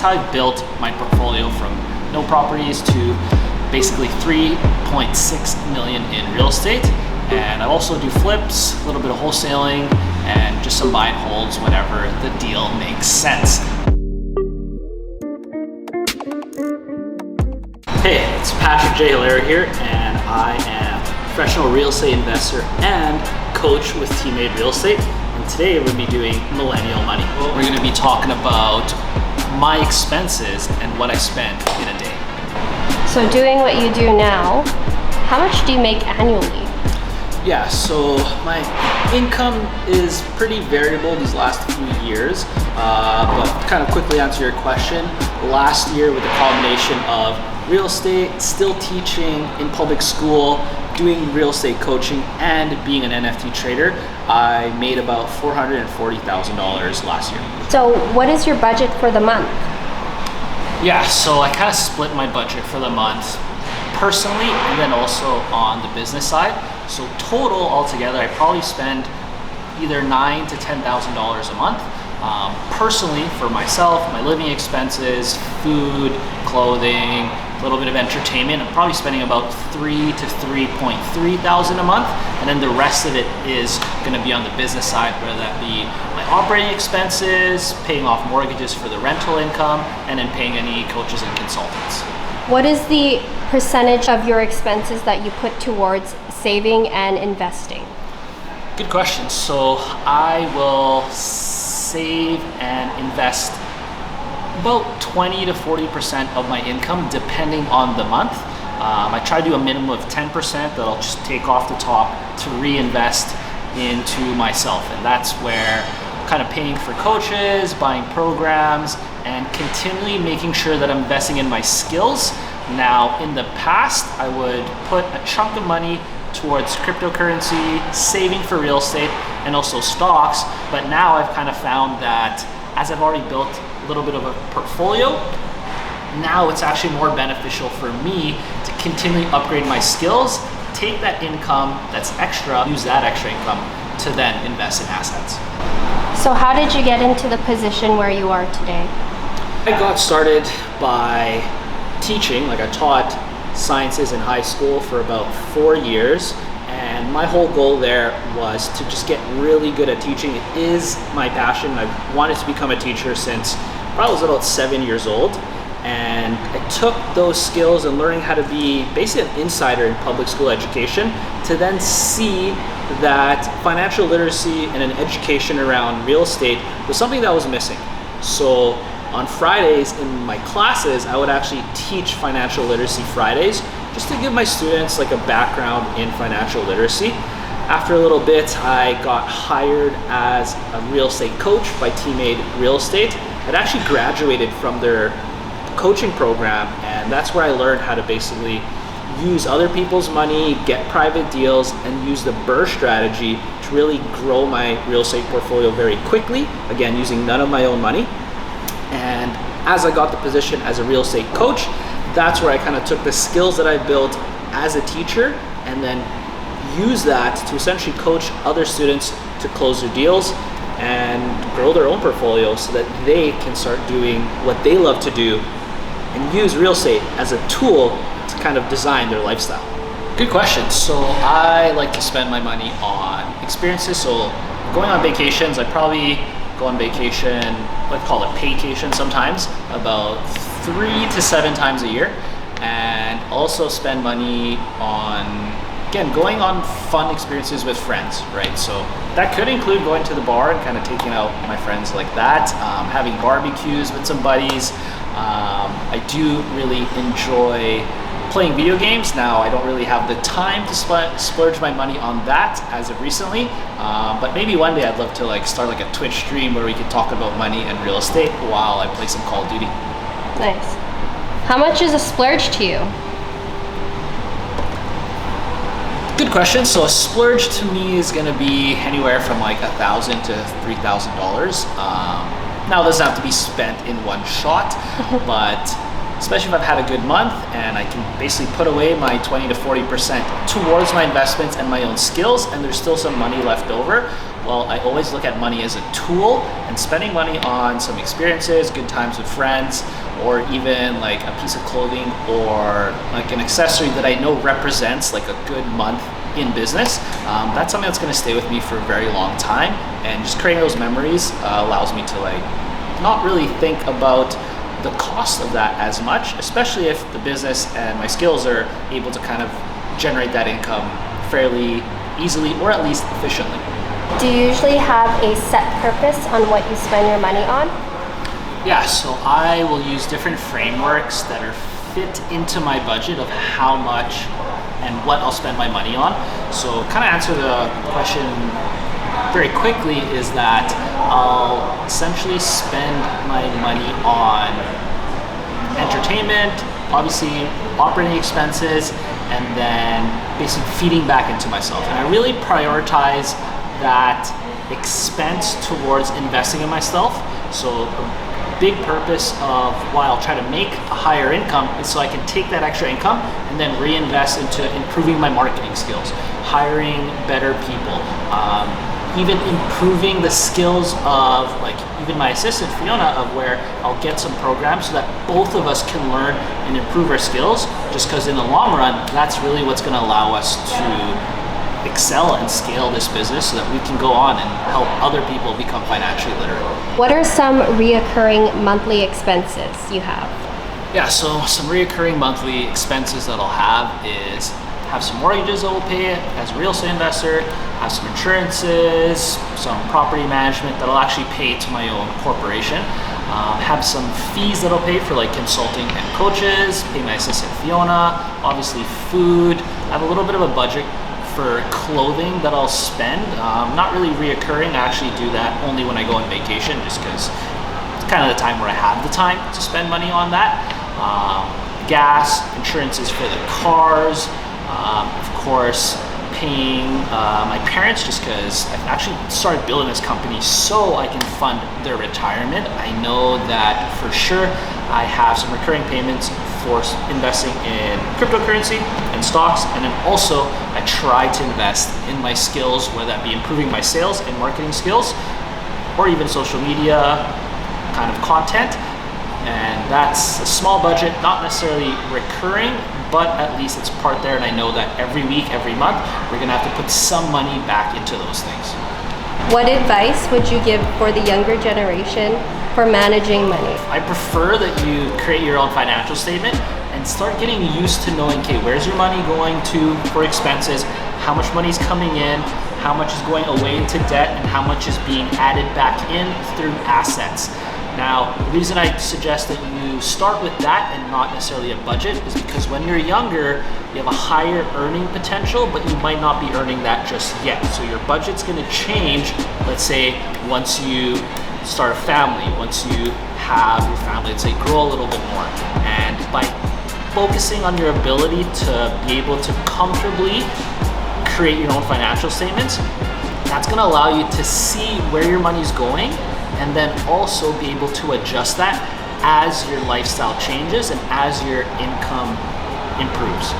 That's how I built my portfolio from no properties to basically 3.6 million in real estate. And I also do flips, a little bit of wholesaling, and just some buy and holds whenever the deal makes sense. Hey, it's Patrick J. Hilaire here, and I am a professional real estate investor and coach with Teammade Real Estate. And today we're going to be doing Millennial money. We're going to be talking about my expenses and what I spend in a day. So doing what you do now, how much do you make annually? Yeah, so my income is pretty variable these last few years, but kind of quickly answer your question, last year with a combination of real estate, still teaching in public school, doing real estate coaching, and being an NFT trader, I made about $440,000 last year. So what is your budget for the month? Yeah, so I kind of split my budget for the month personally and then also on the business side. So total altogether, I probably spend either $9,000 to $10,000 a month. Personally, for myself, my living expenses, food, clothing, a little bit of entertainment, I'm probably spending about $3,000 to $3,300 a month. And then the rest of it is going to be on the business side, whether that be my operating expenses, paying off mortgages for the rental income, and then paying any coaches and consultants. What is the percentage of your expenses that you put towards saving and investing? Good question. So I will save and invest about 20 to 40% of my income depending on the month. I try to do a minimum of 10% that I'll just take off the top to reinvest into myself, and that's where I'm kind of paying for coaches, buying programs, and continually making sure that I'm investing in my skills. Now, in the past, I would put a chunk of money towards cryptocurrency, saving for real estate, and also stocks. But now I've kind of found that as I've already built a little bit of a portfolio, now it's actually more beneficial for me to continually upgrade my skills, take that income that's extra, use that extra income to then invest in assets. So how did you get into the position where you are today? I got started by teaching. Like, I taught sciences in high school for about 4 years, and my whole goal there was to just get really good at teaching. It is my passion. I've wanted to become a teacher since probably was about 7 years old, and I took those skills and learning how to be basically an insider in public school education to then see that financial literacy and an education around real estate was something that was missing. So on Fridays in my classes, I would actually teach Financial Literacy Fridays just to give my students like a background in financial literacy. After a little bit, I got hired as a real estate coach by Teammade Real Estate. I'd actually graduated from their coaching program, and that's where I learned how to basically use other people's money, get private deals, and use the BRRRR strategy to really grow my real estate portfolio very quickly, again, using none of my own money. And as I got the position as a real estate coach, that's where I kind of took the skills that I built as a teacher and then use that to essentially coach other students to close their deals and grow their own portfolio so that they can start doing what they love to do and use real estate as a tool to kind of design their lifestyle. Good question. So I like to spend my money on experiences. So going on vacations, I probably go on vacation, let's call it paycation sometimes, about 3 to 7 times a year, and also spend money on, again, going on fun experiences with friends, right? So that could include going to the bar and kind of taking out my friends like that, having barbecues with some buddies. I do really enjoy playing video games. Now, I don't really have the time to splurge my money on that as of recently, but maybe one day I'd love to like start like a Twitch stream where we could talk about money and real estate while I play some Call of Duty. Nice. How much is a splurge to you? Good question. So a splurge to me is going to be anywhere from like $1,000 to $3,000. Now, it doesn't have to be spent in one shot, but especially if I've had a good month and I can basically put away my 20 to 40% towards my investments and my own skills, and there's still some money left over. Well, I always look at money as a tool, and spending money on some experiences, good times with friends, or even like a piece of clothing or like an accessory that I know represents like a good month in business, that's something that's going to stay with me for a very long time. And just creating those memories allows me to like not really think about the cost of that as much, especially if the business and my skills are able to kind of generate that income fairly easily, or at least efficiently. Do you usually have a set purpose on what you spend your money on? Yeah, so I will use different frameworks that are fit into my budget of how much and what I'll spend my money on. So kind of answer the question very quickly is that I'll essentially spend my money on entertainment, obviously operating expenses, and then basically feeding back into myself. And I really prioritize that expense towards investing in myself. So a big purpose of why I'll try to make a higher income is so I can take that extra income and then reinvest into improving my marketing skills, hiring better people, even improving the skills of like even my assistant Fiona, of where I'll get some programs so that both of us can learn and improve our skills, just because in the long run that's really what's going to allow us to excel and scale this business so that we can go on and help other people become financially literate. What are some reoccurring monthly expenses you have? Yeah, so some reoccurring monthly expenses that I'll have some mortgages that will pay as a real estate investor, have some insurances, some property management that I'll actually pay to my own corporation, have some fees that I'll pay for like consulting and coaches, pay my assistant Fiona, obviously food. I have a little bit of a budget for clothing that I'll spend, not really reoccurring. I actually do that only when I go on vacation, just because it's kind of the time where I have the time to spend money on that. Gas, insurances for the cars, of course paying my parents, just because I've actually started building this company so I can fund their retirement. I know that for sure I have some recurring payments for investing in cryptocurrency and stocks, and then also I try to invest in my skills, whether that be improving my sales and marketing skills, or even social media kind of content. And that's a small budget, not necessarily recurring, but at least it's part there, and I know that every week, every month, we're gonna have to put some money back into those things. What advice would you give for the younger generation for managing money? I prefer that you create your own financial statement and start getting used to knowing, okay, where's your money going to for expenses, how much money is coming in, how much is going away into debt, and how much is being added back in through assets. Now, the reason I suggest that you start with that and not necessarily a budget is because when you're younger, you have a higher earning potential, but you might not be earning that just yet. So your budget's gonna change, let's say, once you start a family, once you have your family, let's say, grow a little bit more. And by focusing on your ability to be able to comfortably create your own financial statements, that's gonna allow you to see where your money's going, and then also be able to adjust that as your lifestyle changes and as your income improves.